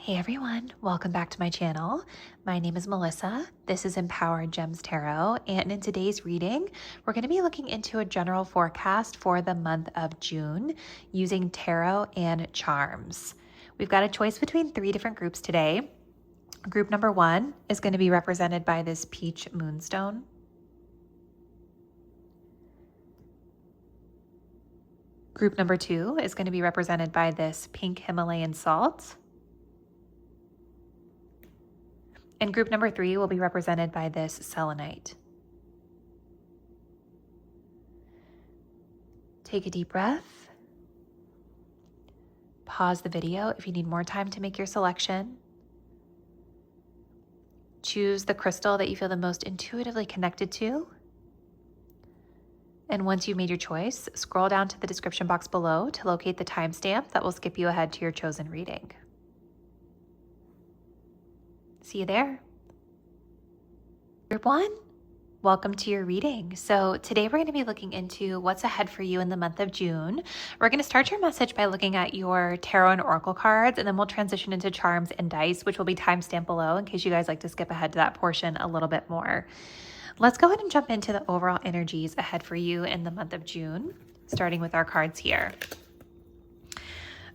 Hey everyone, welcome back to my channel. My name is Melissa. This is Empowered Gems Tarot, and in today's reading, we're going to be looking into a general forecast for the month of June using tarot and charms. We've got a choice between 3 different groups today. Group number 1 is going to be represented by this peach moonstone. Group number 2 is going to be represented by this pink Himalayan salt. And group number 3 will be represented by this selenite. Take a deep breath. Pause the video if you need more time to make your selection. Choose the crystal that you feel the most intuitively connected to. And once you've made your choice, scroll down to the description box below to locate the timestamp that will skip you ahead to your chosen reading. See you there. Group 1, welcome to your reading. So today we're going to be looking into what's ahead for you in the month of June. We're going to start your message by looking at your tarot and oracle cards, and then we'll transition into charms and dice, which will be timestamped below in case you guys like to skip ahead to that portion a little bit more. Let's go ahead and jump into the overall energies ahead for you in the month of June, starting with our cards here.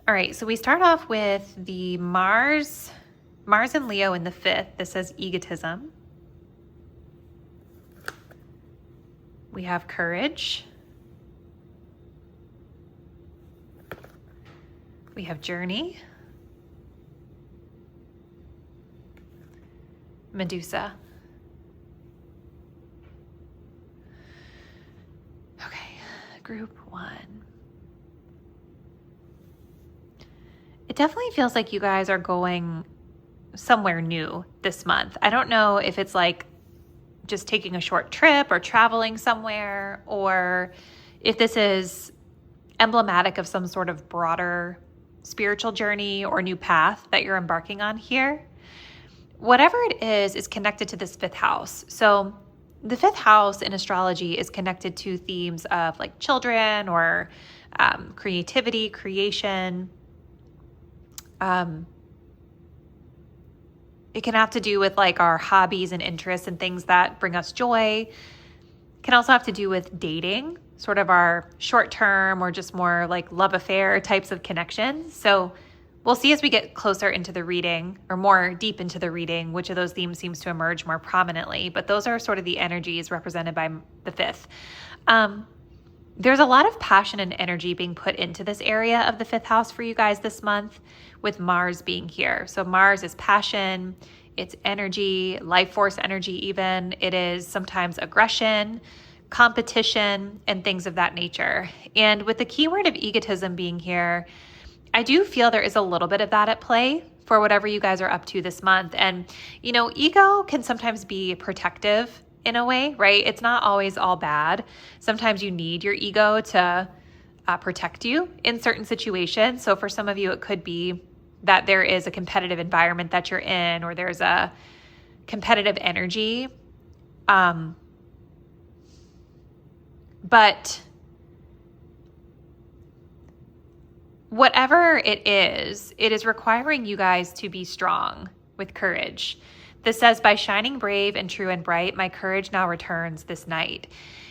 All right, so we start off with the Mars and Leo in the 5th. This says egotism. We have courage. We have journey. Medusa. Okay, group 1. It definitely feels like you guys are going somewhere new this month. I don't know if it's like just taking a short trip or traveling somewhere, or if this is emblematic of some sort of broader spiritual journey or new path that you're embarking on here. Whatever it is connected to this 5th house. So the 5th house in astrology is connected to themes of like children or creativity, creation. It can have to do with like our hobbies and interests and things that bring us joy. It can also have to do with dating, sort of our short-term or just more like love affair types of connections. So we'll see as we get closer into the reading or more deep into the reading, which of those themes seems to emerge more prominently. But those are sort of the energies represented by the 5th. There's a lot of passion and energy being put into this area of the 5th house for you guys this month, with Mars being here. So Mars is passion, it's energy, life force energy even. It is sometimes aggression, competition, and things of that nature. And with the keyword of egotism being here, I do feel there is a little bit of that at play for whatever you guys are up to this month. And, you know, ego can sometimes be protective in a way, right? It's not always all bad. Sometimes you need your ego to protect you in certain situations. So for some of you, it could be that there is a competitive environment that you're in, or there's a competitive energy. But whatever it is requiring you guys to be strong with courage. This says, by shining brave and true and bright, my courage now returns this night.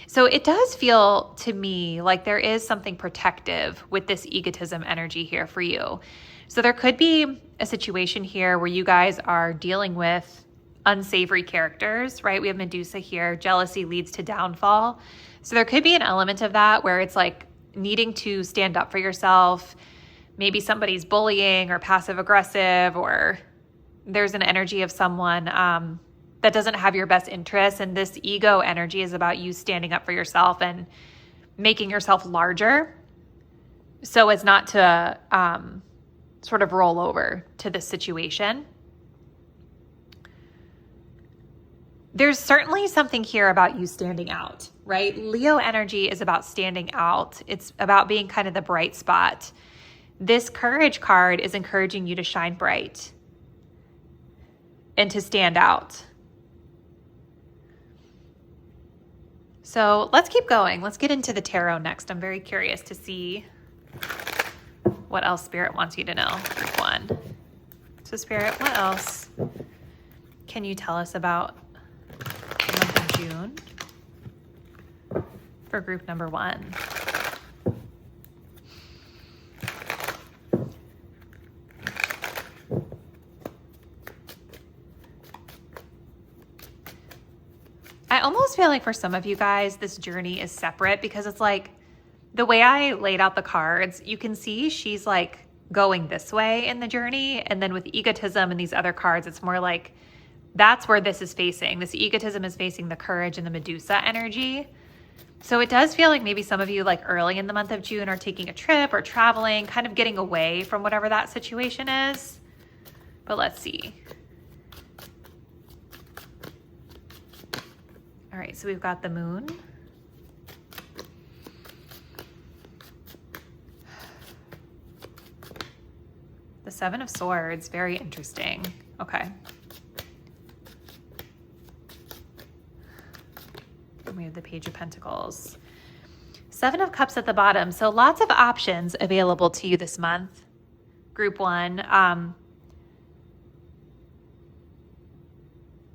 So it does feel to me like there is something protective with this egotism energy here for you. So there could be a situation here where you guys are dealing with unsavory characters, right? We have Medusa here. Jealousy leads to downfall. So there could be an element of that where it's like needing to stand up for yourself. Maybe somebody's bullying or passive aggressive, or there's an energy of someone that doesn't have your best interests. And this ego energy is about you standing up for yourself and making yourself larger so as not to sort of roll over to this situation. There's certainly something here about you standing out, right? Leo energy is about standing out. It's about being kind of the bright spot. This courage card is encouraging you to shine bright and to stand out. So let's keep going. Let's get into the tarot next. I'm very curious to see what else Spirit wants you to know. Group 1. So Spirit, what else can you tell us about the month of June for group number 1? I almost feel like for some of you guys, this journey is separate because it's like the way I laid out the cards, you can see she's like going this way in the journey. And then with egotism and these other cards, it's more like that's where this is facing. This egotism is facing the courage and the Medusa energy. So it does feel like maybe some of you like early in the month of June are taking a trip or traveling, kind of getting away from whatever that situation is. But let's see. All right, so we've got the moon. The 7 of Swords, very interesting. Okay. And we have the Page of Pentacles. 7 of Cups at the bottom. So lots of options available to you this month. Group 1.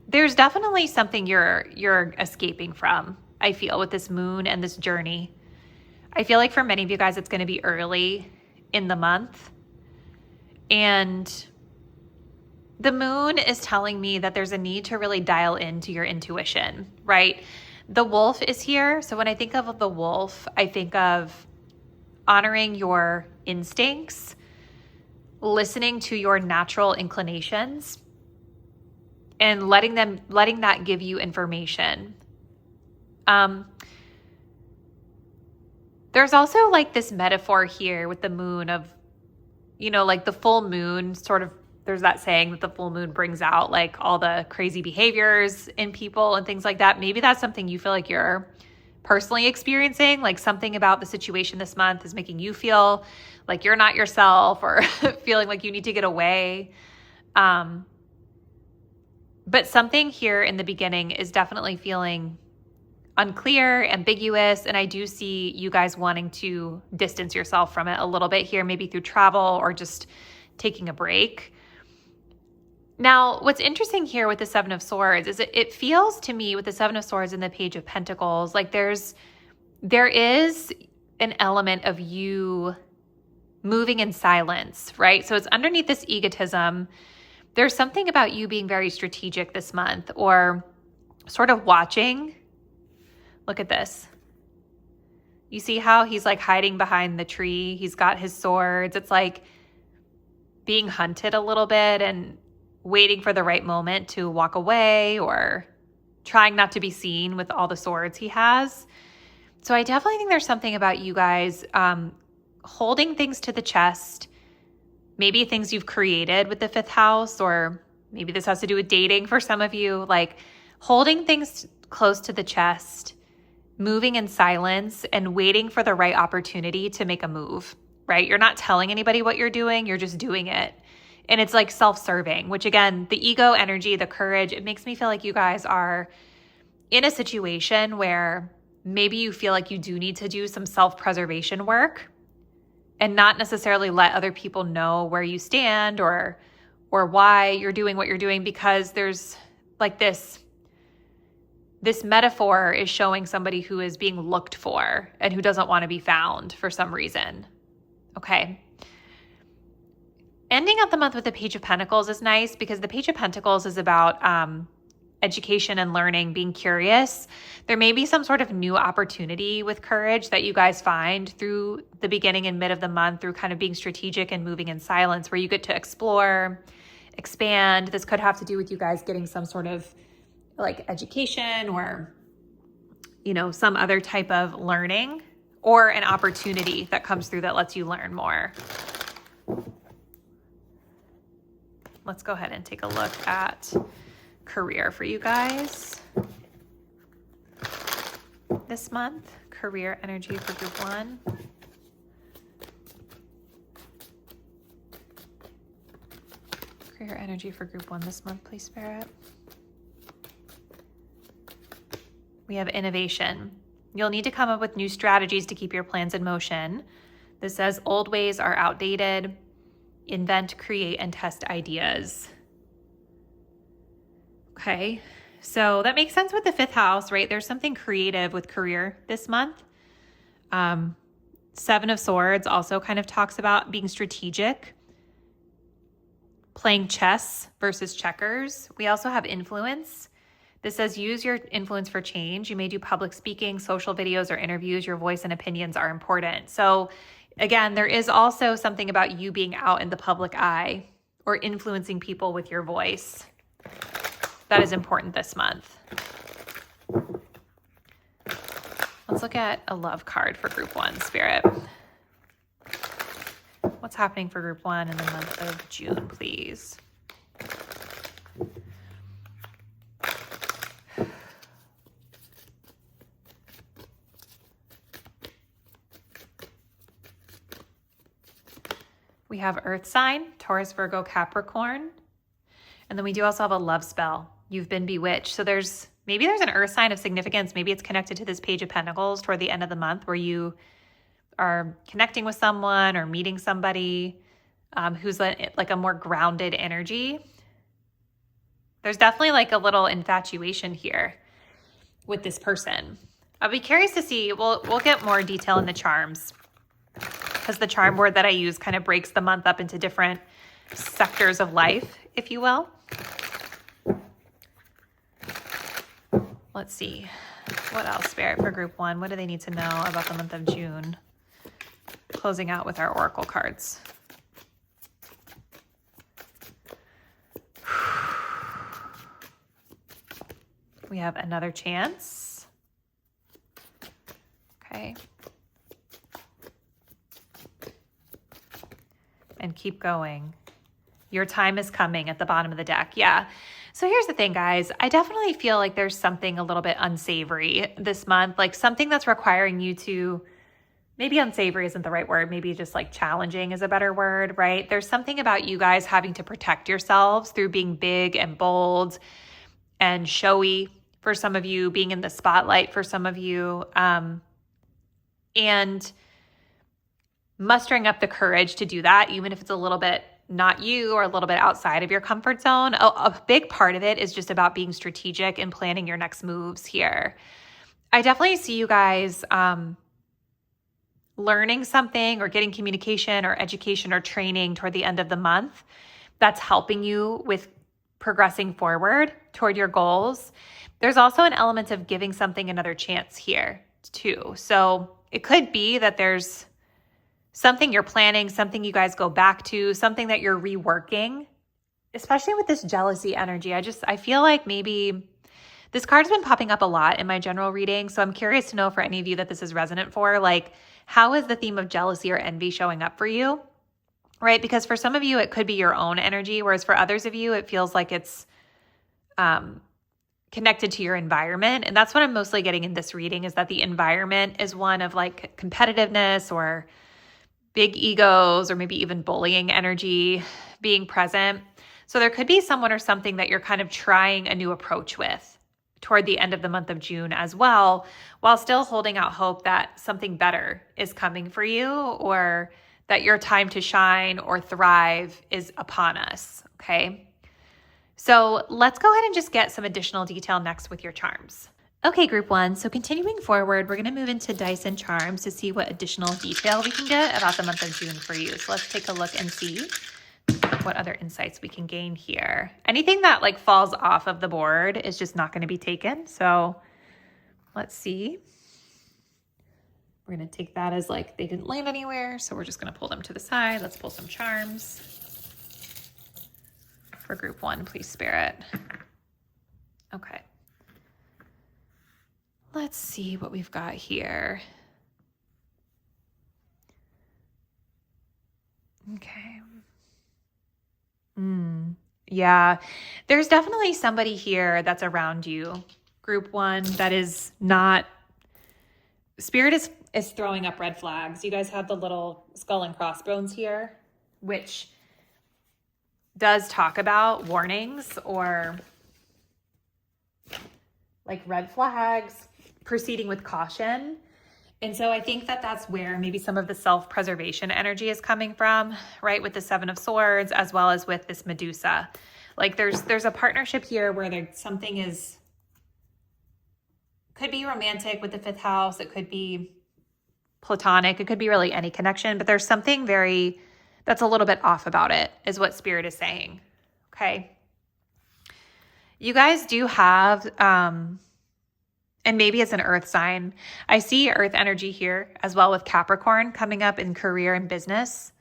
There's definitely something you're escaping from, I feel, with this moon and this journey. I feel like for many of you guys, it's going to be early in the month. And the moon is telling me that there's a need to really dial into your intuition, right? The wolf is here. So when I think of the wolf, I think of honoring your instincts, listening to your natural inclinations, and letting that give you information. There's also like this metaphor here with the moon of, like the full moon sort of, there's that saying that the full moon brings out like all the crazy behaviors in people and things like that. Maybe that's something you feel like you're personally experiencing, like something about the situation this month is making you feel like you're not yourself or feeling like you need to get away. But something here in the beginning is definitely feeling unclear, ambiguous, and I do see you guys wanting to distance yourself from it a little bit here, maybe through travel or just taking a break. Now, what's interesting here with the 7 of Swords is it feels to me with the 7 of Swords and the Page of Pentacles, like there is an element of you moving in silence, right? So it's underneath this egotism. There's something about you being very strategic this month or sort of watching. Look at this. You see how he's like hiding behind the tree? He's got his swords. It's like being hunted a little bit and waiting for the right moment to walk away or trying not to be seen with all the swords he has. So I definitely think there's something about you guys holding things to the chest, maybe things you've created with the 5th house, or maybe this has to do with dating for some of you, like holding things close to the chest, moving in silence and waiting for the right opportunity to make a move, right? You're not telling anybody what you're doing, you're just doing it. And it's like self-serving, which again, the ego energy, the courage, it makes me feel like you guys are in a situation where maybe you feel like you do need to do some self-preservation work and not necessarily let other people know where you stand or why you're doing what you're doing, because there's like this metaphor is showing somebody who is being looked for and who doesn't want to be found for some reason. Okay. Ending out the month with the Page of Pentacles is nice because the Page of Pentacles is about education and learning, being curious. There may be some sort of new opportunity with courage that you guys find through the beginning and mid of the month through kind of being strategic and moving in silence, where you get to explore, expand. This could have to do with you guys getting some sort of like education or, some other type of learning or an opportunity that comes through that lets you learn more. Let's go ahead and take a look at career for you guys this month. Career energy for group 1. Career energy for group 1 this month, please, Spirit. We have innovation. You'll need to come up with new strategies to keep your plans in motion. This says old ways are outdated. invent, create, and test ideas. Okay, so that makes sense with the 5th house, right? There's something creative with career this month. 7 of Swords also kind of talks about being strategic, playing chess versus checkers. We also have influence. This says use your influence for change. You may do public speaking, social videos, or interviews. Your voice and opinions are important. So again, there is also something about you being out in the public eye or influencing people with your voice. That is important this month. Let's look at a love card for group 1, Spirit. What's happening for group 1 in the month of June, please? We have Earth sign, Taurus, Virgo, Capricorn. And then we do also have a love spell. You've been bewitched. So maybe there's an Earth sign of significance. Maybe it's connected to this Page of Pentacles toward the end of the month where you are connecting with someone or meeting somebody who's like a more grounded energy. There's definitely like a little infatuation here with this person. I'll be curious to see. We'll get more detail in the charms because the charm board that I use kind of breaks the month up into different sectors of life, if you will. Let's see. What else, Spirit, for group 1? What do they need to know about the month of June? Closing out with our oracle cards. We have another chance. Okay. And keep going. Your time is coming at the bottom of the deck. Yeah. So here's the thing, guys. I definitely feel like there's something a little bit unsavory this month, like something that's requiring you to, maybe unsavory isn't the right word, maybe just like challenging is a better word, right? There's something about you guys having to protect yourselves through being big and bold and showy for some of you, being in the spotlight for some of you, and mustering up the courage to do that, even if it's a little bit not you or a little bit outside of your comfort zone. A big part of it is just about being strategic and planning your next moves here. I definitely see you guys learning something or getting communication or education or training toward the end of the month that's helping you with progressing forward toward your goals. There's also an element of giving something another chance here too. So it could be that there's something you're planning, something you guys go back to, something that you're reworking, especially with this jealousy energy. I feel like maybe this card's been popping up a lot in my general reading. So I'm curious to know for any of you that this is resonant for, like, how is the theme of jealousy or envy showing up for you? Right? Because for some of you, it could be your own energy, whereas for others of you, it feels like it's connected to your environment. And that's what I'm mostly getting in this reading, is that the environment is one of like competitiveness or big egos or maybe even bullying energy being present. So there could be someone or something that you're kind of trying a new approach with toward the end of the month of June as well, while still holding out hope that something better is coming for you or that your time to shine or thrive is upon us, okay? So let's go ahead and just get some additional detail next with your charms. Okay, group 1, so continuing forward, we're going to move into dice and charms to see what additional detail we can get about the month of June for you. So let's take a look and see what other insights we can gain here. Anything that like falls off of the board is just not going to be taken. So let's see. We're going to take that as like they didn't land anywhere. So we're just going to pull them to the side. Let's pull some charms for group 1, please, Spirit. Okay. Let's see what we've got here. Okay. Yeah, there's definitely somebody here that's around you, group 1, that is not, Spirit is throwing up red flags. You guys have the little skull and crossbones here, which does talk about warnings or like red flags, proceeding with caution. And so I think that that's where maybe some of the self-preservation energy is coming from, right? With the Seven of Swords, as well as with this Medusa. Like there's a partnership here where something is, could be romantic with the fifth house. It could be platonic. It could be really any connection, but there's something that's a little bit off about it, is what Spirit is saying. Okay. You guys do have, and maybe it's an earth sign. I see earth energy here as well with Capricorn coming up in career and business.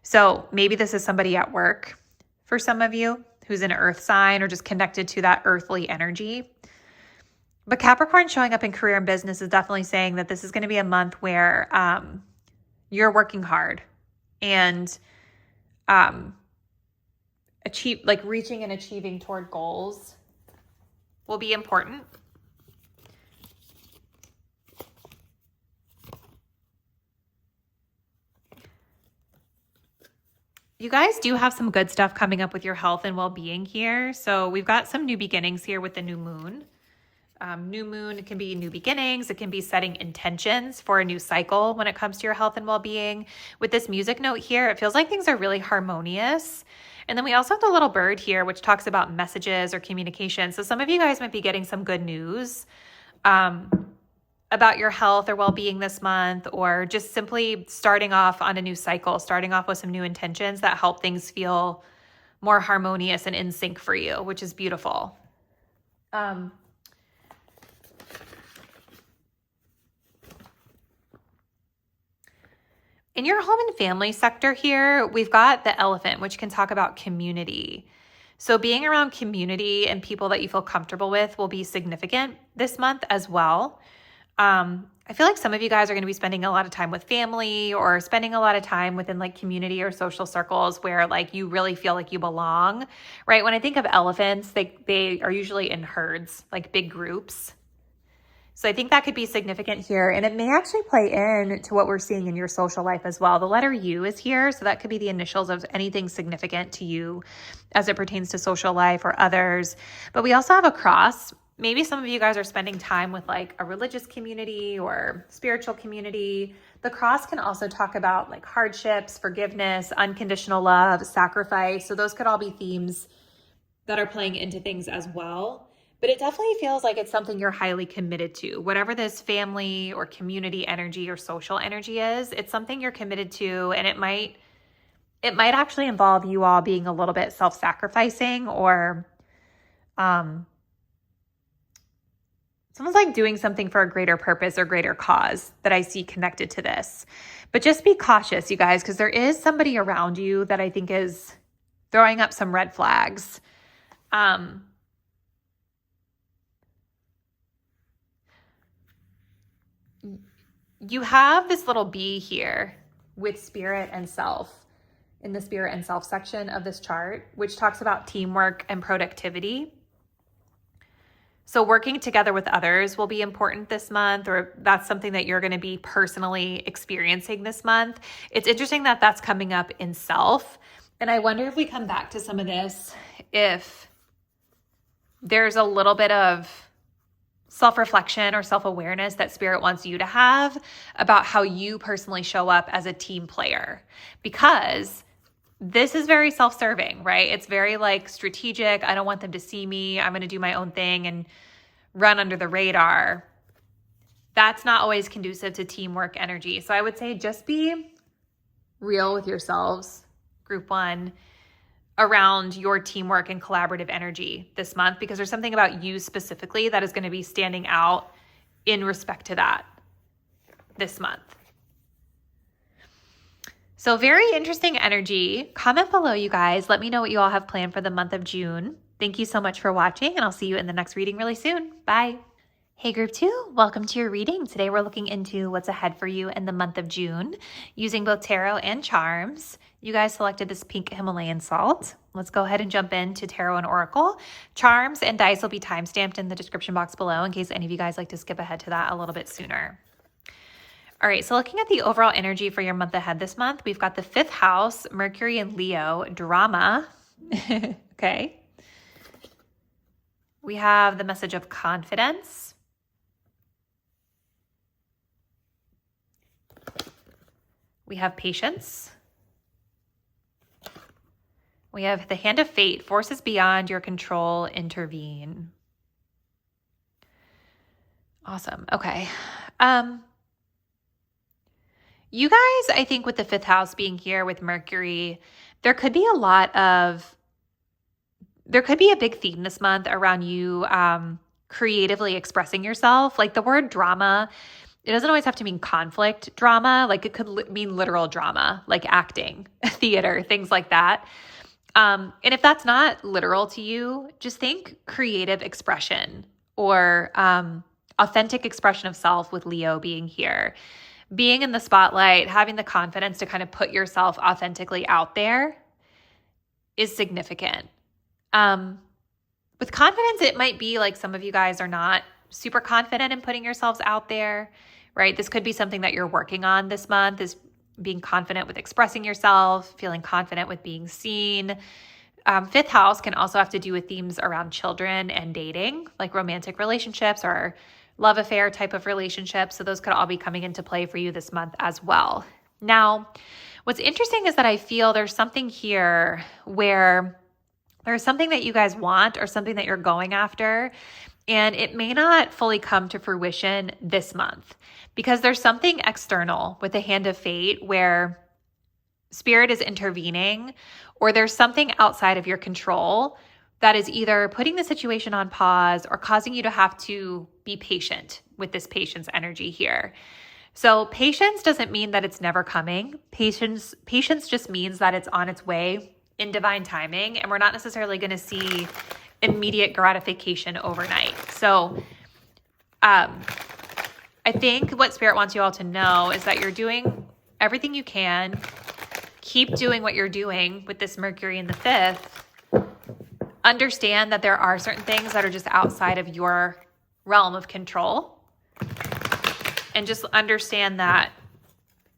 So maybe this is somebody at work for some of you who's an earth sign or just connected to that earthly energy. But Capricorn showing up in career and business is definitely saying that this is going to be a month where you're working hard and reaching and achieving toward goals will be important. You guys do have some good stuff coming up with your health and well-being here. So we've got some new beginnings here with the new moon. New moon, it can be new beginnings. It can be setting intentions for a new cycle when it comes to your health and well-being. With this music note here, it feels like things are really harmonious. And then we also have the little bird here, which talks about messages or communication. So some of you guys might be getting some good news about your health or well-being this month, or just simply starting off on a new cycle, starting off with some new intentions that help things feel more harmonious and in sync for you, which is beautiful. In your home and family sector here, we've got the elephant, which can talk about community. So being around community and people that you feel comfortable with will be significant this month as well. I feel like some of you guys are going to be spending a lot of time with family or spending a lot of time within like community or social circles where like you really feel like you belong, right? When I think of elephants, they are usually in herds, like big groups. So I think that could be significant here, and it may actually play in to what we're seeing in your social life as well. The letter U is here, so that could be the initials of anything significant to you as it pertains to social life or others. But we also have a cross. Maybe some of you guys are spending time with like a religious community or spiritual community. The cross can also talk about like hardships, forgiveness, unconditional love, sacrifice. So those could all be themes that are playing into things as well. But it definitely feels like it's something you're highly committed to. Whatever this family or community energy or social energy is, it's something you're committed to, and it might actually involve you all being a little bit self-sacrificing or someone's like doing something for a greater purpose or greater cause that I see connected to this. But just be cautious, you guys, because there is somebody around you that I think is throwing up some red flags. You have this little bee here with spirit and self in the spirit and self section of this chart, which talks about teamwork and productivity. So working together with others will be important this month, or that's something that you're going to be personally experiencing this month. It's interesting that that's coming up in self. And I wonder if we come back to some of this, if there's a little bit of self-reflection or self-awareness that Spirit wants you to have about how you personally show up as a team player, because this is very self-serving, right? It's very like strategic. I don't want them to see me. I'm going to do my own thing and run under the radar. That's not always conducive to teamwork energy. So I would say just be real with yourselves, group one, around your teamwork and collaborative energy this month, because there's something about you specifically that is going to be standing out in respect to that this month. So very interesting energy. Comment below, you guys. Let me know what you all have planned for the month of June. Thank you so much for watching, and I'll see you in the next reading really soon. Bye. Hey group 2, welcome to your reading. Today we're looking into what's ahead for you in the month of June using both tarot and charms. You guys selected this pink Himalayan salt. Let's go ahead and jump into tarot and oracle. Charms and dice will be timestamped in the description box below in case any of you guys like to skip ahead to that a little bit sooner. All right, so looking at the overall energy for your month ahead this month, we've got the 5th house, Mercury and Leo, drama. Okay. We have the message of confidence. We have patience. We have the hand of fate. Forces beyond your control intervene. Awesome. Okay. You guys, I think with the fifth house being here with Mercury, there could be a big theme this month around you creatively expressing yourself. Like the word drama, it doesn't always have to mean conflict drama. Like it could mean literal drama, like acting, theater, things like that. And if that's not literal to you, just think creative expression or authentic expression of self with Leo being here. Being in the spotlight, having the confidence to kind of put yourself authentically out there is significant. With confidence, it might be like some of you guys are not super confident in putting yourselves out there, right? This could be something that you're working on this month, is being confident with expressing yourself, feeling confident with being seen. Fifth house can also have to do with themes around children and dating, like romantic relationships or love affair type of relationships. So those could all be coming into play for you this month as well. Now, what's interesting is that I feel there's something here where there's something that you guys want or something that you're going after, and it may not fully come to fruition this month because there's something external with the hand of fate where spirit is intervening, or there's something outside of your control that is either putting the situation on pause or causing you to have to be patient with this patience energy here. So patience doesn't mean that it's never coming. Patience just means that it's on its way in divine timing, and we're not necessarily going to see immediate gratification overnight. So I think what Spirit wants you all to know is that you're doing everything you can. Keep doing what you're doing with this Mercury in the fifth. Understand that there are certain things that are just outside of your realm of control. And just understand that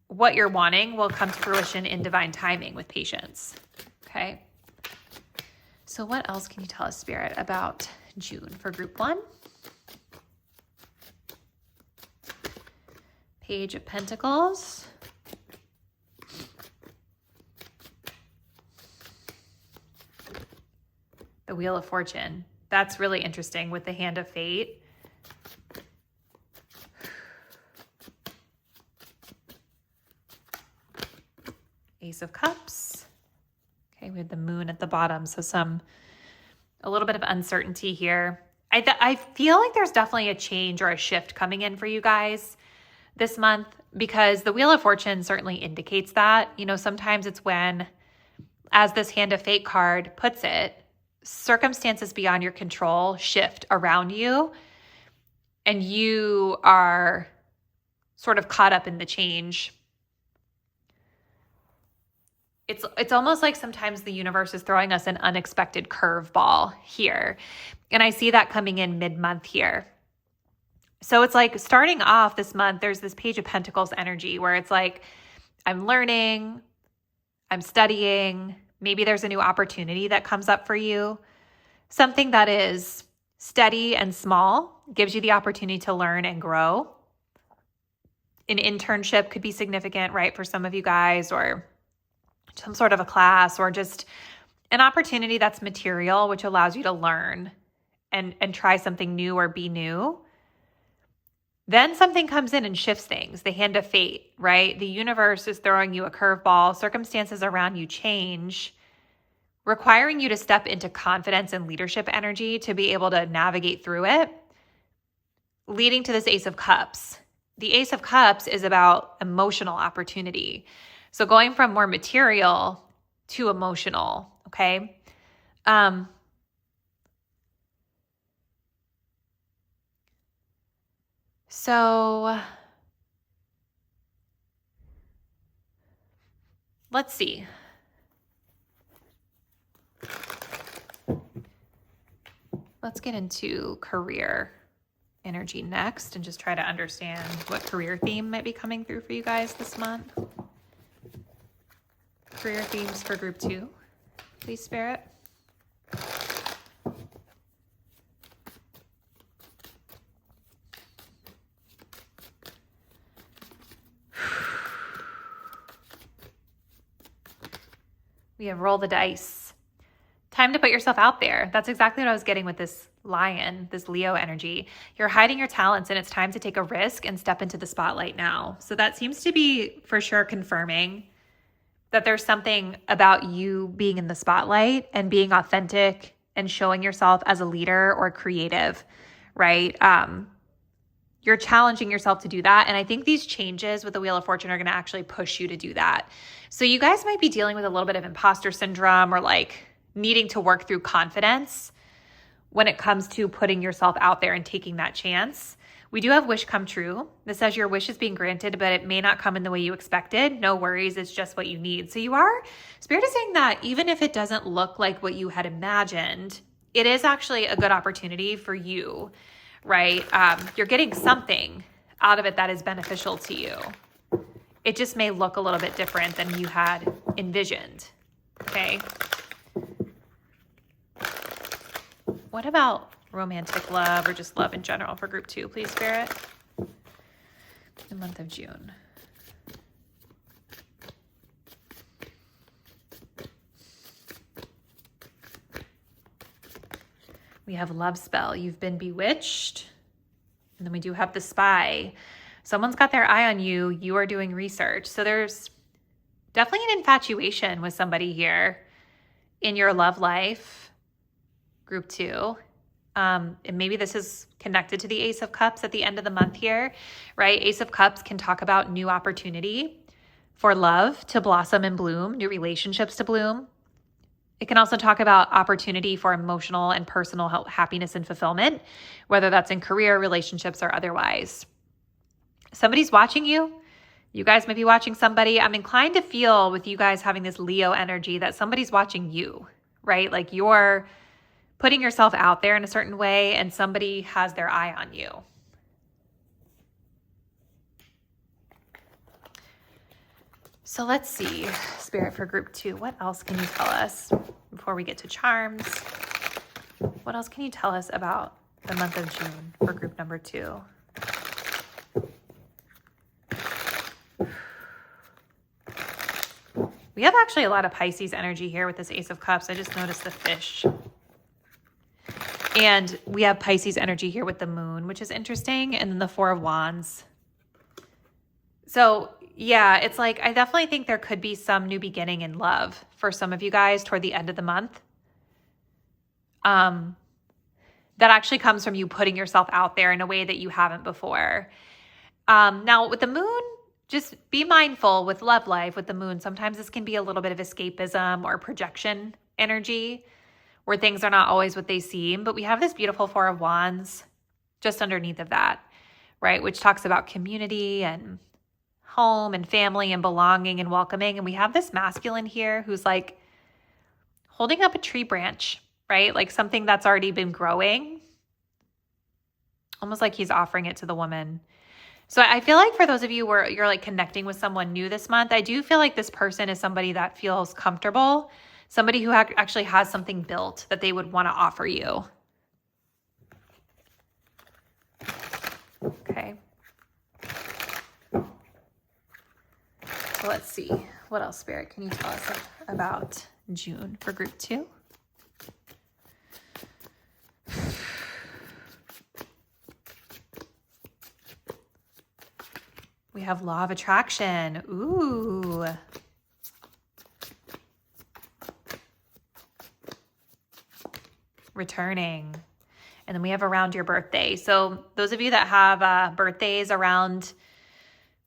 what you're wanting will come to fruition in divine timing with patience. Okay. So what else can you tell us, Spirit, about June for group 1? Page of Pentacles. The Wheel of Fortune. That's really interesting with the Hand of Fate. Ace of Cups. Okay, we have the Moon at the bottom, so a little bit of uncertainty here. I feel like there's definitely a change or a shift coming in for you guys this month because the Wheel of Fortune certainly indicates that. You know, sometimes it's when, as this Hand of Fate card puts it, circumstances beyond your control shift around you and you are sort of caught up in the change. It's almost like sometimes the universe is throwing us an unexpected curveball here. And I see that coming in mid-month here. So it's like starting off this month, there's this Page of Pentacles energy where it's like, I'm learning, I'm studying, maybe there's a new opportunity that comes up for you. Something that is steady and small gives you the opportunity to learn and grow. An internship could be significant, right, for some of you guys, or some sort of a class, or just an opportunity that's material, which allows you to learn and try something new or be new. Then something comes in and shifts things, the Hand of Fate, right? The universe is throwing you a curveball. Circumstances around you change, requiring you to step into confidence and leadership energy to be able to navigate through it, leading to this Ace of Cups. The Ace of Cups is about emotional opportunity. So going from more material to emotional, okay? So let's see. Let's get into career energy next and just try to understand what career theme might be coming through for you guys this month. Career themes for group 2, please, Spirit. We have roll the dice. Time to put yourself out there. That's exactly what I was getting with this lion, this Leo energy. You're hiding your talents and it's time to take a risk and step into the spotlight now. So that seems to be for sure confirming that there's something about you being in the spotlight and being authentic and showing yourself as a leader or creative, right? You're challenging yourself to do that. And I think these changes with the Wheel of Fortune are going to actually push you to do that. So you guys might be dealing with a little bit of imposter syndrome or like needing to work through confidence when it comes to putting yourself out there and taking that chance. We do have wish come true. This says your wish is being granted, but it may not come in the way you expected. No worries. It's just what you need. So Spirit is saying that even if it doesn't look like what you had imagined, it is actually a good opportunity for you, right? You're getting something out of it that is beneficial to you. It just may look a little bit different than you had envisioned, okay? What about romantic love or just love in general for group 2, please, Spirit? The month of June. We have love spell. You've been bewitched. And then we do have the spy. Someone's got their eye on you. You are doing research. So there's definitely an infatuation with somebody here in your love life, group 2. And maybe this is connected to the Ace of Cups at the end of the month here, right? Ace of Cups can talk about new opportunity for love to blossom and bloom, new relationships to bloom. It can also talk about opportunity for emotional and personal happiness and fulfillment, whether that's in career, relationships, or otherwise. Somebody's watching you. You guys might be watching somebody. I'm inclined to feel with you guys having this Leo energy that somebody's watching you, right? Like you're putting yourself out there in a certain way and somebody has their eye on you. So let's see, Spirit, for group 2, what else can you tell us before we get to charms? What else can you tell us about the month of June for group number 2? We have actually a lot of Pisces energy here with this Ace of Cups. I just noticed the fish. And we have Pisces energy here with the moon, which is interesting. And then the 4 of Wands. So yeah, it's like, I definitely think there could be some new beginning in love for some of you guys toward the end of the month. That actually comes from you putting yourself out there in a way that you haven't before. Now with the moon, just be mindful with love life with the moon. Sometimes this can be a little bit of escapism or projection energy where things are not always what they seem. But we have this beautiful 4 of Wands just underneath of that, right? Which talks about community and home and family and belonging and welcoming. And we have this masculine here who's like holding up a tree branch, right? Like something that's already been growing, almost like he's offering it to the woman. So I feel like for those of you where you're like connecting with someone new this month, I do feel like this person is somebody that feels comfortable, somebody who actually has something built that they would want to offer you. Okay. So let's see. What else, Spirit, can you tell us about June for group 2? We have law of attraction. Ooh. Returning. And then we have around your birthday. So those of you that have birthdays around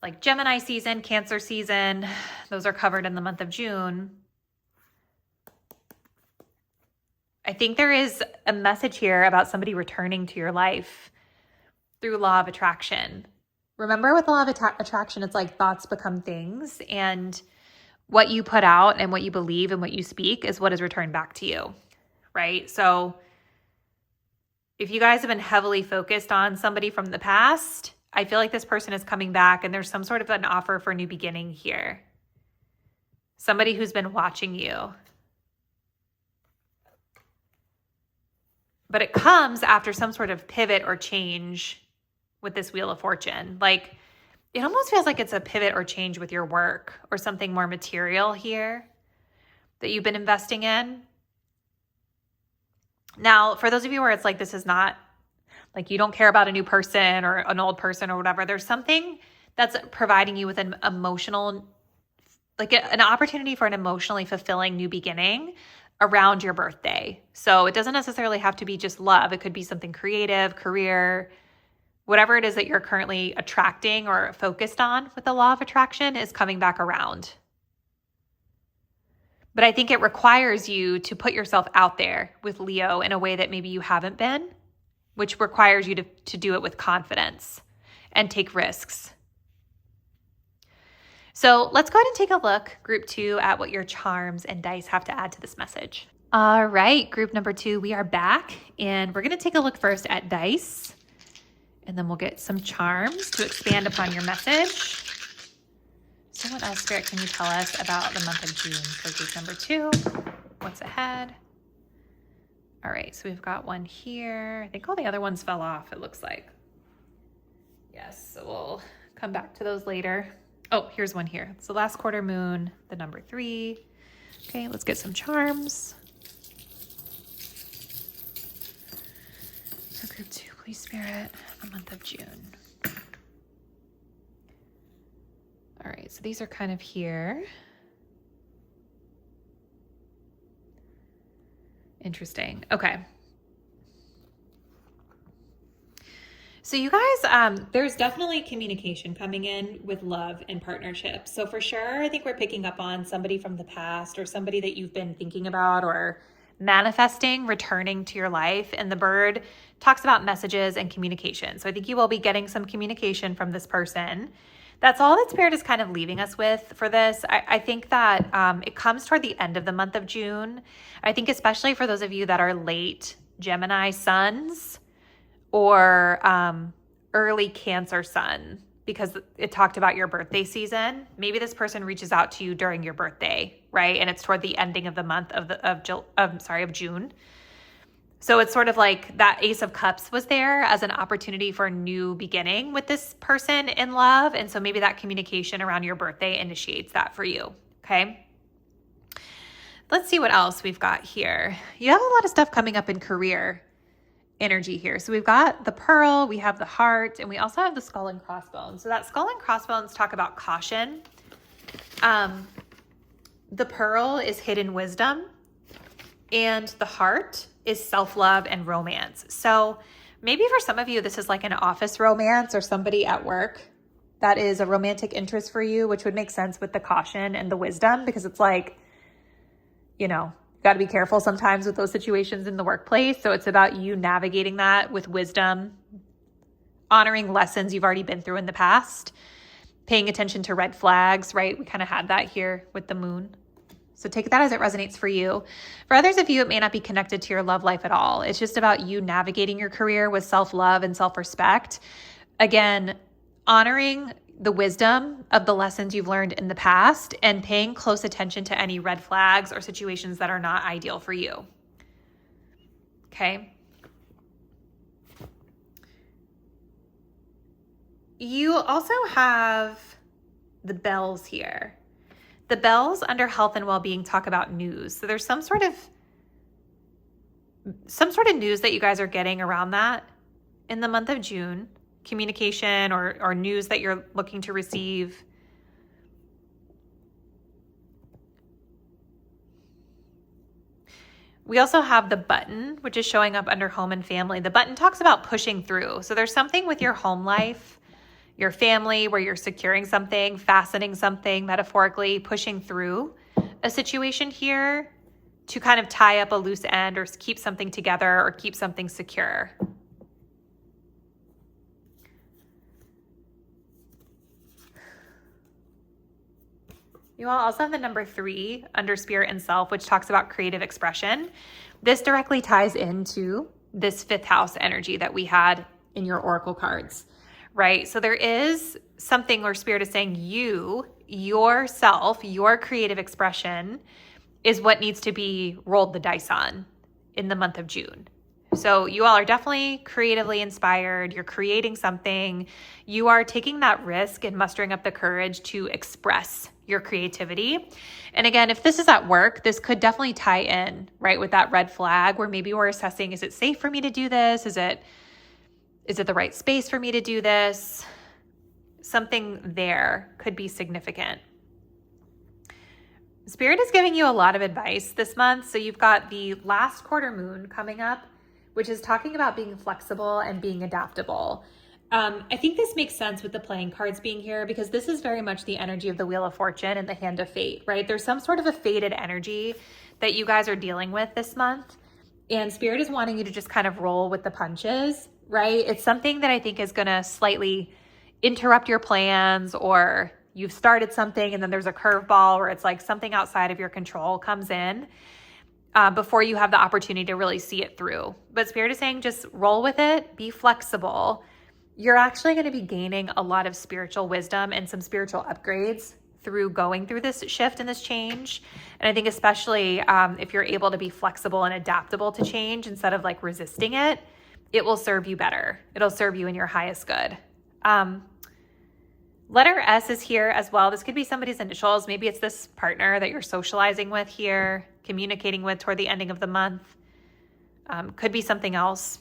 like Gemini season, Cancer season, those are covered in the month of June. I think there is a message here about somebody returning to your life through law of attraction. Remember with the law of attraction, it's like thoughts become things, and what you put out and what you believe and what you speak is what is returned back to you, right? So if you guys have been heavily focused on somebody from the past, I feel like this person is coming back and there's some sort of an offer for a new beginning here. Somebody who's been watching you. But it comes after some sort of pivot or change with this Wheel of Fortune. Like, it almost feels like it's a pivot or change with your work or something more material here. that you've been investing in. Now, for those of you where it's like, this is not like you don't care about a new person or an old person or whatever, there's something that's providing you with an emotional, like an opportunity for an emotionally fulfilling new beginning around your birthday. So it doesn't necessarily have to be just love. It could be something creative, career, whatever it is that you're currently attracting or focused on with the law of attraction is coming back around. But I think it requires you to put yourself out there with Leo in a way that maybe you haven't been, which requires you to do it with confidence and take risks. So let's go ahead and take a look, group 2, at what your charms and dice have to add to this message. All right, group number 2, we are back, and we're going to take a look first at dice, and then we'll get some charms to expand upon your message. So what else, Spirit, can you tell us about the month of June? So group number 2, what's ahead? All right, so we've got one here. I think all the other ones fell off, it looks like. Yes, so we'll come back to those later. Oh, here's one here. It's the last quarter moon, the number 3. Okay, let's get some charms. So group 2, please, Spirit, the month of June. All right, so these are kind of here. Interesting. Okay. So you guys, there's definitely communication coming in with love and partnership. So for sure, I think we're picking up on somebody from the past or somebody that you've been thinking about or manifesting, returning to your life. And the bird talks about messages and communication. So I think you will be getting some communication from this person. That's all that Spirit is kind of leaving us with for this. I think that it comes toward the end of the month of June. I think especially for those of you that are late Gemini suns or early Cancer sun, because it talked about your birthday season. Maybe this person reaches out to you during your birthday, right? And it's toward the ending of the month of June. So it's sort of like that Ace of Cups was there as an opportunity for a new beginning with this person in love. And so maybe that communication around your birthday initiates that for you, okay? Let's see what else we've got here. You have a lot of stuff coming up in career energy here. So we've got the pearl, we have the heart, and we also have the skull and crossbones. So that skull and crossbones talk about caution. The pearl is hidden wisdom, and the heart is self-love and romance. So maybe for some of you, this is like an office romance or somebody at work that is a romantic interest for you, which would make sense with the caution and the wisdom, because it's like, you know, got to be careful sometimes with those situations in the workplace. So it's about you navigating that with wisdom, honoring lessons you've already been through in the past, paying attention to red flags, right? We kind of had that here with the moon. So take that as it resonates for you. For others of you, it may not be connected to your love life at all. It's just about you navigating your career with self-love and self-respect. Again, honoring the wisdom of the lessons you've learned in the past and paying close attention to any red flags or situations that are not ideal for you. Okay. You also have the bells here. The bells under health and well-being talk about news. So there's some sort of news that you guys are getting around that in the month of June. Communication or news that you're looking to receive. We also have the button, which is showing up under home and family. The button talks about pushing through. So there's something with your home life, your family, where you're securing something, fastening something, metaphorically pushing through a situation here to kind of tie up a loose end or keep something together or keep something secure. You all also have the number 3 under spirit and self, which talks about creative expression. This directly ties into this 5th house energy that we had in your oracle cards, right? So there is something where spirit is saying yourself, your creative expression is what needs to be rolled the dice on in the month of June. So you all are definitely creatively inspired. You're creating something. You are taking that risk and mustering up the courage to express your creativity. And again, if this is at work, this could definitely tie in, right, with that red flag where maybe we're assessing, is it safe for me to do this? Is it the right space for me to do this? Something there could be significant. Spirit is giving you a lot of advice this month. So you've got the last quarter moon coming up, which is talking about being flexible and being adaptable. I think this makes sense with the playing cards being here because this is very much the energy of the Wheel of Fortune and the Hand of Fate, right? There's some sort of a fated energy that you guys are dealing with this month. And Spirit is wanting you to just kind of roll with the punches, right? It's something that I think is going to slightly interrupt your plans, or you've started something and then there's a curveball where it's like something outside of your control comes in before you have the opportunity to really see it through. But Spirit is saying just roll with it, be flexible. You're actually going to be gaining a lot of spiritual wisdom and some spiritual upgrades through going through this shift and this change. And I think especially if you're able to be flexible and adaptable to change instead of like resisting it, it will serve you better. It'll serve you in your highest good. Letter S is here as well. This could be somebody's initials. Maybe it's this partner that you're socializing with here, communicating with toward the ending of the month. Could be something else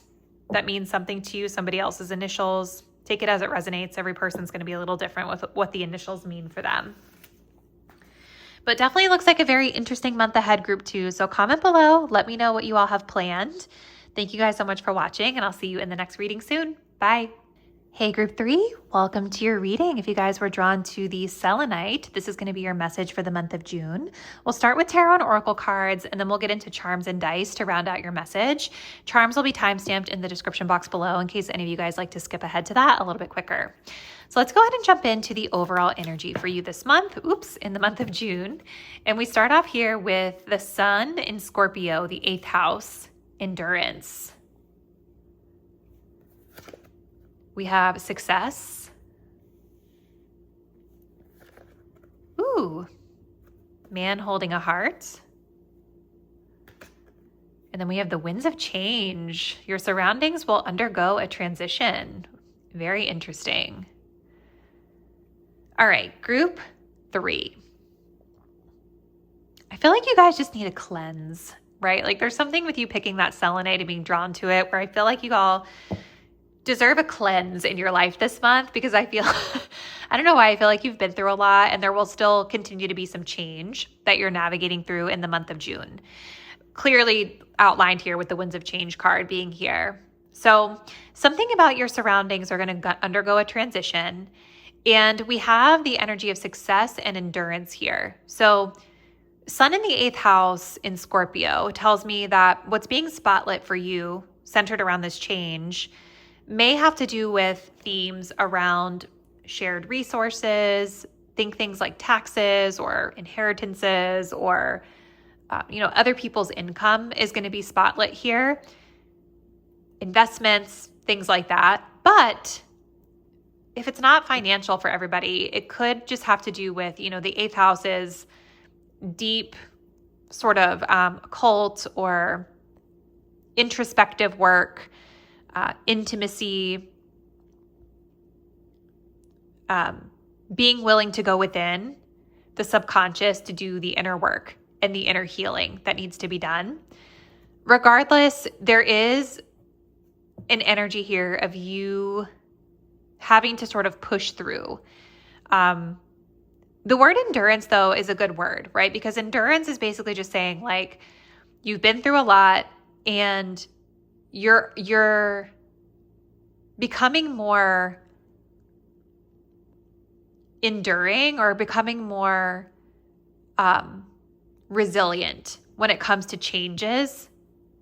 that means something to you, somebody else's initials. Take it as it resonates. Every person's going to be a little different with what the initials mean for them. But definitely looks like a very interesting month ahead, group 2. So comment below. Let me know what you all have planned. Thank you guys so much for watching, and I'll see you in the next reading soon. Bye. Hey, group 3, welcome to your reading. If you guys were drawn to the Selenite, this is going to be your message for the month of June. We'll start with tarot and oracle cards, and then we'll get into charms and dice to round out your message. Charms will be timestamped in the description box below in case any of you guys like to skip ahead to that a little bit quicker. So let's go ahead and jump into the overall energy for you this month, in the month of June. And we start off here with the Sun in Scorpio, the 8th house, endurance. We have success. Man holding a heart. And then we have the winds of change. Your surroundings will undergo a transition. Very interesting. All right, group 3. I feel like you guys just need a cleanse, right? Like there's something with you picking that selenite and being drawn to it where I feel like you all deserve a cleanse in your life this month because I feel, I don't know why, I feel like you've been through a lot and there will still continue to be some change that you're navigating through in the month of June. Clearly outlined here with the winds of change card being here. So something about your surroundings are going to undergo a transition, and we have the energy of success and endurance here. So Sun in the 8th house in Scorpio tells me that what's being spotlit for you centered around this change may have to do with themes around shared resources. Think things like taxes or inheritances or, other people's income is going to be spotlit here. Investments, things like that. But if it's not financial for everybody, it could just have to do with, the 8th house is deep sort of occult or introspective work, intimacy, being willing to go within the subconscious to do the inner work and the inner healing that needs to be done. Regardless, there is an energy here of you having to sort of push through. The word endurance, though, is a good word, right? Because endurance is basically just saying, like, you've been through a lot and you're becoming more enduring or becoming more resilient when it comes to changes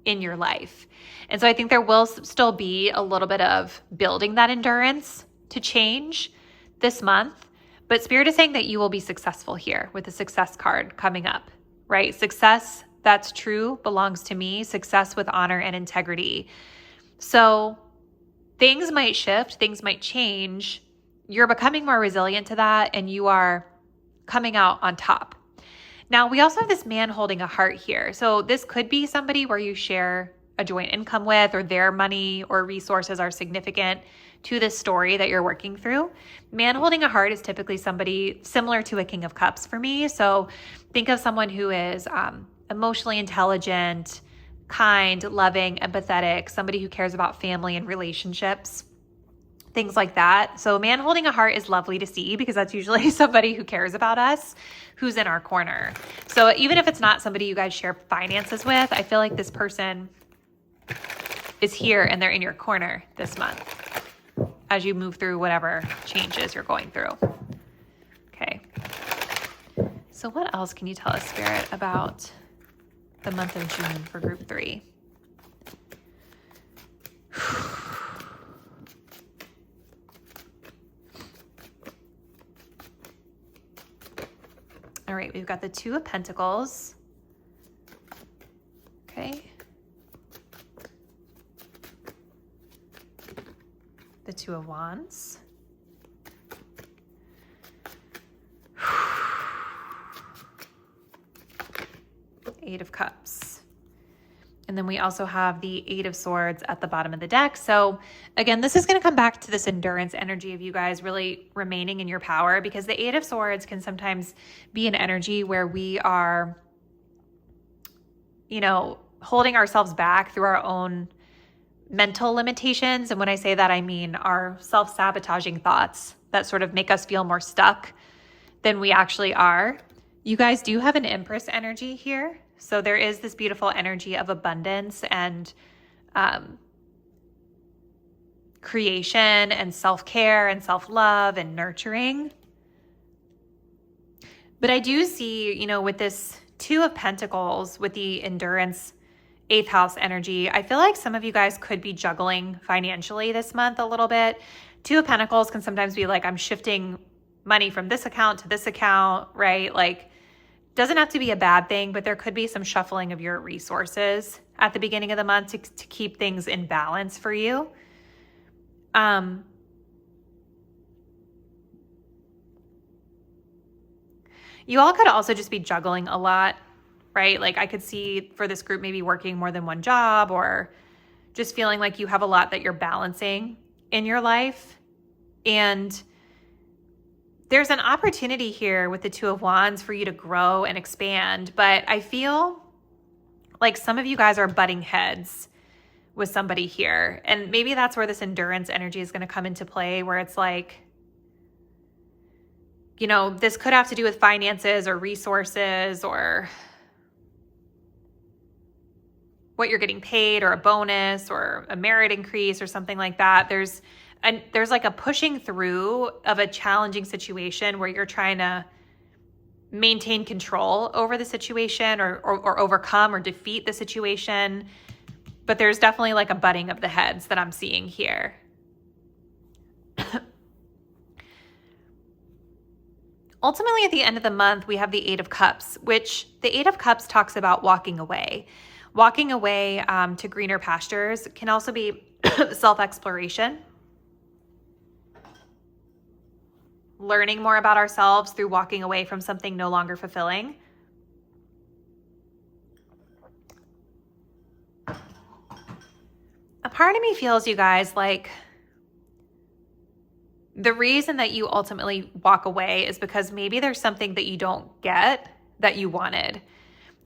in your life. And so I think there will still be a little bit of building that endurance to change this month. But Spirit is saying that you will be successful here with the success card coming up, right? Success that's true belongs to me. Success with honor and integrity. So things might shift, things might change. You're becoming more resilient to that, and you are coming out on top. Now, we also have this man holding a heart here. So this could be somebody where you share a joint income with, or their money or resources are significant to this story that you're working through. Man holding a heart is typically somebody similar to a King of Cups for me. So think of someone who is emotionally intelligent, kind, loving, empathetic, somebody who cares about family and relationships, things like that. So man holding a heart is lovely to see because that's usually somebody who cares about us, who's in our corner. So even if it's not somebody you guys share finances with, I feel like this person is here and they're in your corner this month as you move through whatever changes you're going through. Okay. So what else can you tell us, Spirit, about the month of June for group 3? All right, we've got the Two of Pentacles. Okay. The Two of Wands. Eight of Cups. And then we also have the Eight of Swords at the bottom of the deck. So again, this is going to come back to this endurance energy of you guys really remaining in your power, because the Eight of Swords can sometimes be an energy where we are, you know, holding ourselves back through our own mental limitations. And when I say that, I mean our self-sabotaging thoughts that sort of make us feel more stuck than we actually are. You guys do have an Empress energy here. So there is this beautiful energy of abundance and creation and self-care and self-love and nurturing. But I do see, you know, with this Two of Pentacles, with the endurance 8th house energy, I feel like some of you guys could be juggling financially this month a little bit. Two of Pentacles can sometimes be like, I'm shifting money from this account to this account, right? Like, doesn't have to be a bad thing, but there could be some shuffling of your resources at the beginning of the month to keep things in balance for you. You all could also just be juggling a lot, right? Like I could see for this group maybe working more than one job, or just feeling like you have a lot that you're balancing in your life. And there's an opportunity here with the Two of Wands for you to grow and expand, but I feel like some of you guys are butting heads with somebody here. And maybe that's where this endurance energy is going to come into play, where it's like, you know, this could have to do with finances or resources or what you're getting paid or a bonus or a merit increase or something like that. There's like a pushing through of a challenging situation where you're trying to maintain control over the situation or overcome or defeat the situation. But there's definitely like a butting of the heads that I'm seeing here. Ultimately, at the end of the month, we have the Eight of Cups, which the Eight of Cups talks about walking away. Walking away to greener pastures can also be self-exploration. Learning more about ourselves through walking away from something no longer fulfilling. A part of me feels, you guys, like the reason that you ultimately walk away is because maybe there's something that you don't get that you wanted,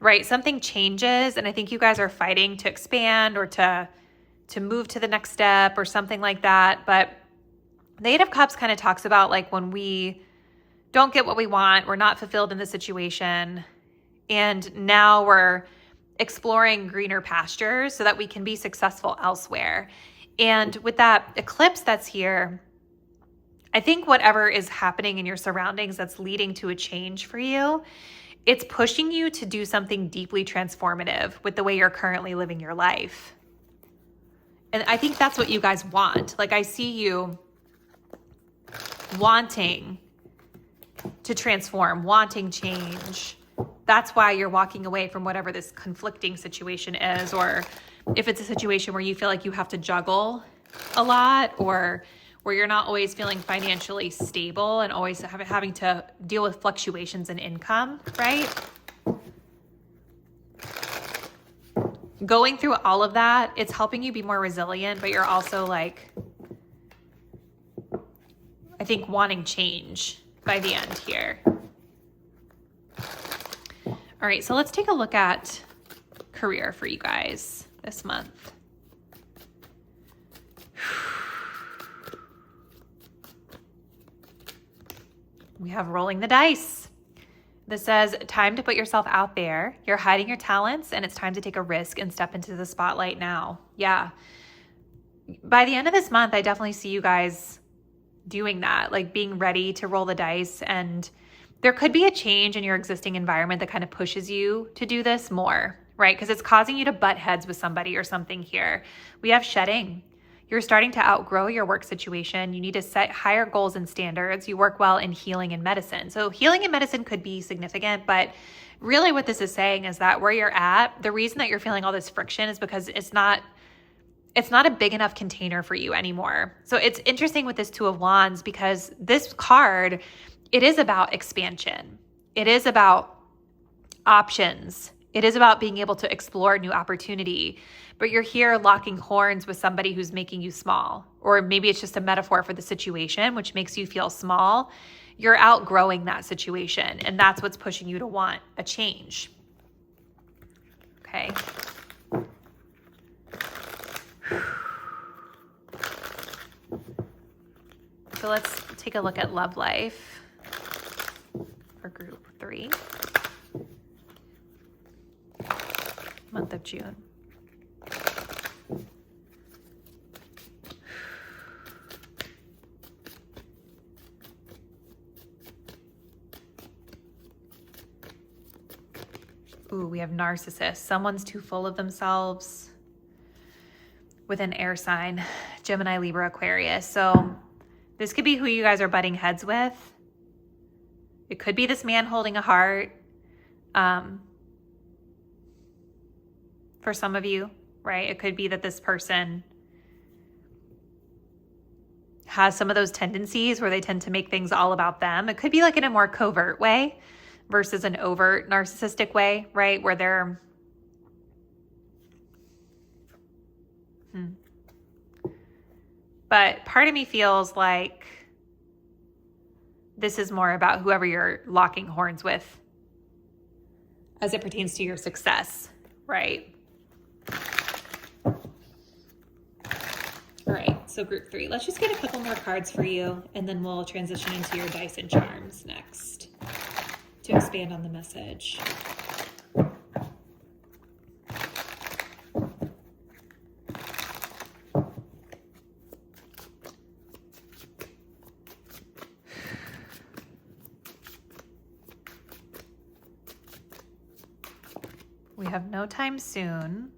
right? Something changes, and I think you guys are fighting to expand or to move to the next step or something like that. But the Eight of Cups kind of talks about like when we don't get what we want, we're not fulfilled in the situation, and now we're exploring greener pastures so that we can be successful elsewhere. And with that eclipse that's here, I think whatever is happening in your surroundings that's leading to a change for you, it's pushing you to do something deeply transformative with the way you're currently living your life. And I think that's what you guys want. Like I see you wanting to transform, wanting change. That's why you're walking away from whatever this conflicting situation is, or if it's a situation where you feel like you have to juggle a lot, or where you're not always feeling financially stable and always having to deal with fluctuations in income, right? going through all of that, it's helping you be more resilient, but you're also like, I think, wanting change by the end here. All right, so let's take a look at career for you guys this month. We have rolling the dice. This says, time to put yourself out there. You're hiding your talents, and it's time to take a risk and step into the spotlight now. Yeah. By the end of this month, I definitely see you guys doing that, like being ready to roll the dice. And there could be a change in your existing environment that kind of pushes you to do this more, right? Because it's causing you to butt heads with somebody or something here. We have shedding. You're starting to outgrow your work situation. You need to set higher goals and standards. You work well in healing and medicine. So healing and medicine could be significant, but really what this is saying is that where you're at, the reason that you're feeling all this friction is because it's not a big enough container for you anymore. So it's interesting with this Two of Wands because this card, it is about expansion. It is about options. It is about being able to explore new opportunity, but you're here locking horns with somebody who's making you small, or maybe it's just a metaphor for the situation, which makes you feel small. You're outgrowing that situation, and that's what's pushing you to want a change. Okay. So let's take a look at love life for group 3. Month of June. Ooh, we have narcissist. Someone's too full of themselves with an air sign, Gemini, Libra, Aquarius. So this could be who you guys are butting heads with. It could be this man holding a heart. For some of you, right? It could be that this person has some of those tendencies where they tend to make things all about them. It could be like in a more covert way versus an overt narcissistic way, right? Where they're But part of me feels like this is more about whoever you're locking horns with as it pertains to your success, right? All right, so group 3. Let's just get a couple more cards for you, and then we'll transition into your dice and charms next to expand on the message. We have no time soon.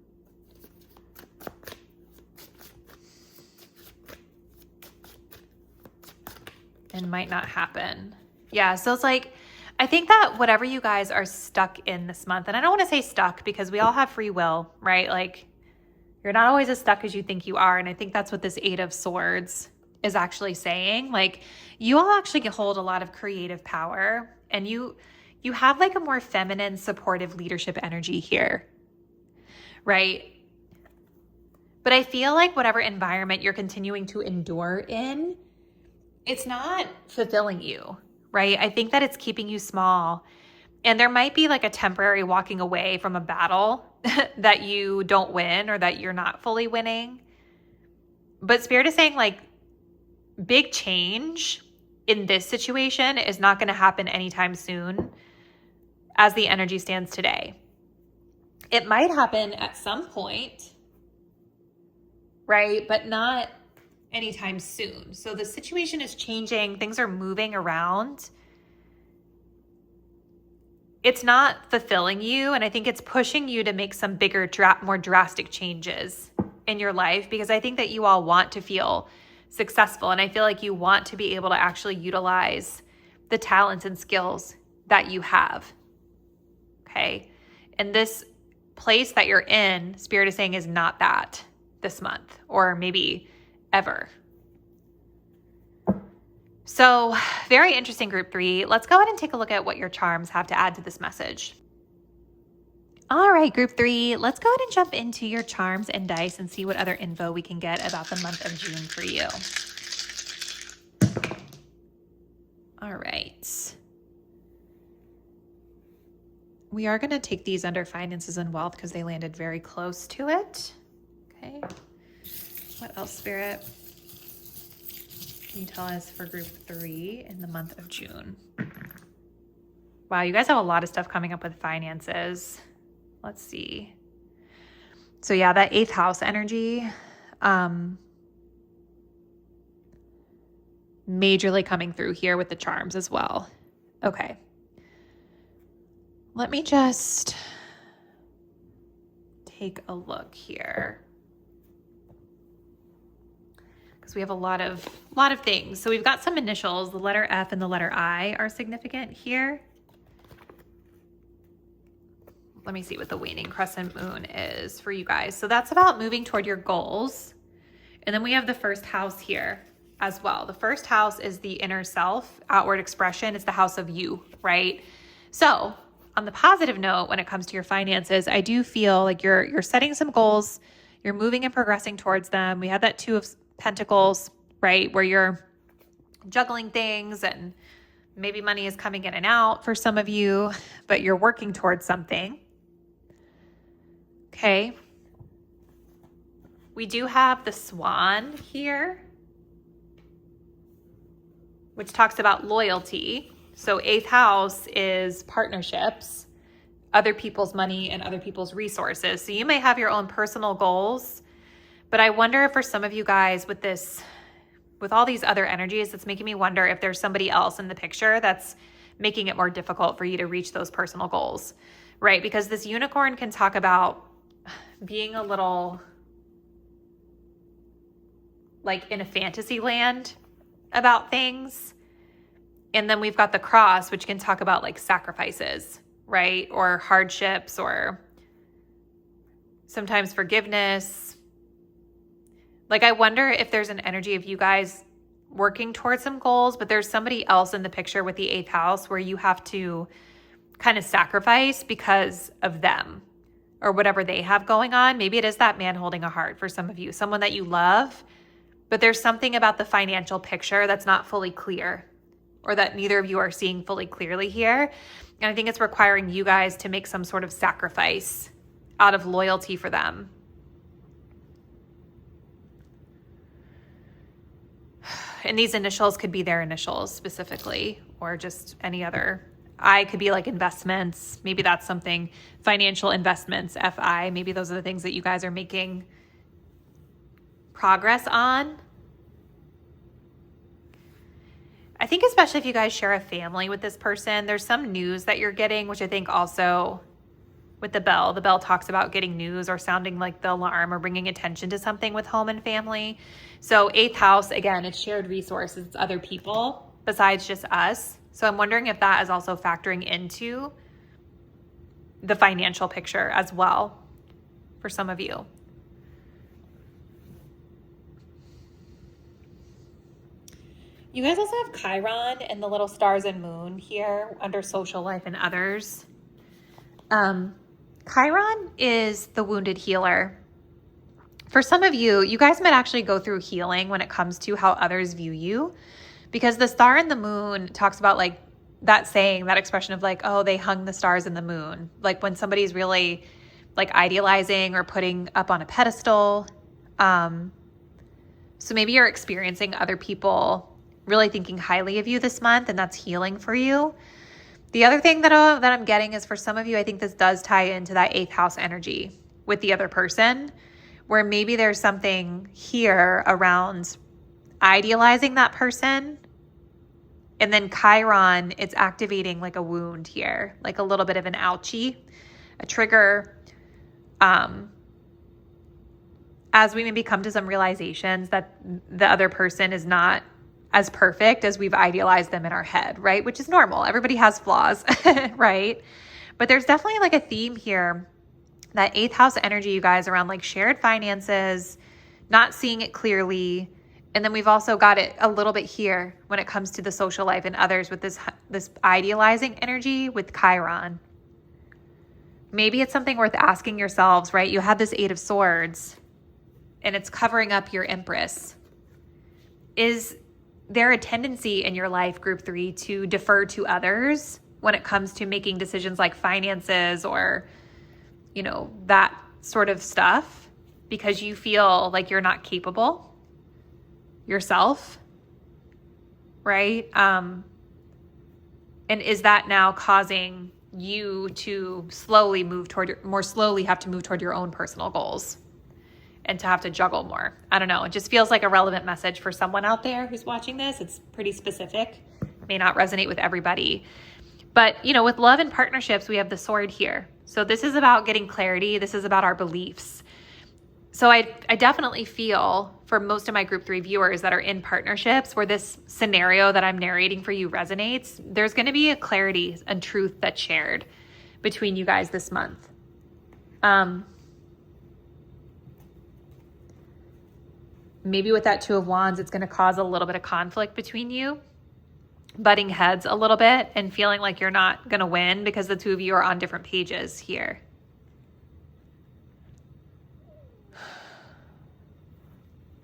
And might not happen. Yeah, so it's like, I think that whatever you guys are stuck in this month, and I don't want to say stuck because we all have free will, right? Like, you're not always as stuck as you think you are. And I think that's what this 8 of Swords is actually saying. Like, you all actually hold a lot of creative power, and you have like a more feminine, supportive leadership energy here, right? But I feel like whatever environment you're continuing to endure in, it's not fulfilling you, right? I think that it's keeping you small. And there might be like a temporary walking away from a battle that you don't win or that you're not fully winning. But Spirit is saying like big change in this situation is not going to happen anytime soon as the energy stands today. It might happen at some point, right? But not anytime soon. So the situation is changing. Things are moving around. It's not fulfilling you. And I think it's pushing you to make some bigger, more drastic changes in your life, because I think that you all want to feel successful. And I feel like you want to be able to actually utilize the talents and skills that you have. Okay. And this place that you're in, Spirit is saying, is not that this month, or maybe ever. So very interesting, group 3. Let's go ahead and take a look at what your charms have to add to this message. All right, group 3, let's go ahead and jump into your charms and dice and see what other info we can get about the month of June for you. All right. We are going to take these under finances and wealth because they landed very close to it. Okay. What else, Spirit? Can you tell us for group 3 in the month of June? Wow, you guys have a lot of stuff coming up with finances. Let's see. So yeah, that 8th house energy, majorly coming through here with the charms as well. Okay. Let me just take a look here, because we have a lot of things. So we've got some initials. The letter F and the letter I are significant here. Let me see what the waning crescent moon is for you guys. So that's about moving toward your goals. And then we have the 1st house here as well. The 1st house is the inner self, outward expression. It's the house of you, right? So on the positive note, when it comes to your finances, I do feel like you're setting some goals. You're moving and progressing towards them. We had that 2 of Pentacles, right? Where you're juggling things and maybe money is coming in and out for some of you, but you're working towards something. Okay. We do have the Swan here, which talks about loyalty. So 8th house is partnerships, other people's money and other people's resources. So you may have your own personal goals, but I wonder if for some of you guys with all these other energies, it's making me wonder if there's somebody else in the picture that's making it more difficult for you to reach those personal goals, right? Because this unicorn can talk about being a little like in a fantasy land about things. And then we've got the cross, which can talk about like sacrifices, right? Or hardships, or sometimes forgiveness. Like, I wonder if there's an energy of you guys working towards some goals, but there's somebody else in the picture with the 8th house where you have to kind of sacrifice because of them or whatever they have going on. Maybe it is that man holding a heart for some of you, someone that you love, but there's something about the financial picture that's not fully clear, or that neither of you are seeing fully clearly here. And I think it's requiring you guys to make some sort of sacrifice out of loyalty for them. And these initials could be their initials specifically, or just any other. I could be like investments. Maybe that's something, financial investments, FI. Maybe those are the things that you guys are making progress on. I think especially if you guys share a family with this person, there's some news that you're getting, which I think also with the bell talks about getting news or sounding like the alarm or bringing attention to something with home and family. So 8th house, again, it's shared resources, it's other people besides just us. So I'm wondering if that is also factoring into the financial picture as well for some of you. You guys also have Chiron and the little stars and moon here under social life and others. Chiron is the wounded healer. For some of you, you guys might actually go through healing when it comes to how others view you, because the star and the moon talks about like that saying, that expression of like, oh, they hung the stars and the moon. Like when somebody's really like idealizing or putting up on a pedestal. So maybe you're experiencing other people really thinking highly of you this month, and that's healing for you. The other thing that I'm getting is for some of you, I think this does tie into that 8th house energy with the other person, where maybe there's something here around idealizing that person. And then Chiron, it's activating like a wound here, like a little bit of an ouchie, a trigger. As we maybe come to some realizations that the other person is not as perfect as we've idealized them in our head, right? Which is normal. Everybody has flaws, right? But there's definitely like a theme here, that 8th house energy, you guys, around like shared finances, not seeing it clearly. And then we've also got it a little bit here when it comes to the social life and others with this idealizing energy with Chiron. Maybe it's something worth asking yourselves, right? You have this Eight of Swords and it's covering up your Empress. Is there a tendency in your life, group 3, to defer to others when it comes to making decisions like finances or, that sort of stuff because you feel like you're not capable yourself, right? And is that now causing you to more slowly have to move toward your own personal goals and to have to juggle more? I don't know. It just feels like a relevant message for someone out there who's watching this. It's pretty specific. It may not resonate with everybody. But, with love and partnerships, we have the sword here. So this is about getting clarity. This is about our beliefs. So I definitely feel for most of my group 3 viewers that are in partnerships where this scenario that I'm narrating for you resonates, there's going to be a clarity and truth that's shared between you guys this month. Maybe with that Two of Wands, it's going to cause a little bit of conflict between you, butting heads a little bit and feeling like you're not going to win because the two of you are on different pages here.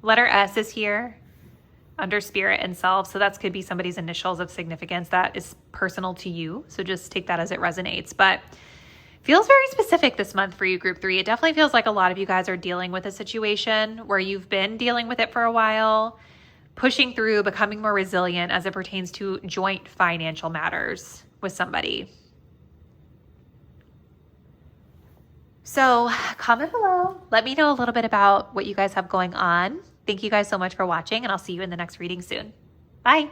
Letter S is here under Spirit and Self. So that could be somebody's initials of significance that is personal to you. So just take that as it resonates. But feels very specific this month for you, group 3. It definitely feels like a lot of you guys are dealing with a situation where you've been dealing with it for a while, pushing through, becoming more resilient as it pertains to joint financial matters with somebody. So comment below. Let me know a little bit about what you guys have going on. Thank you guys so much for watching, and I'll see you in the next reading soon. Bye.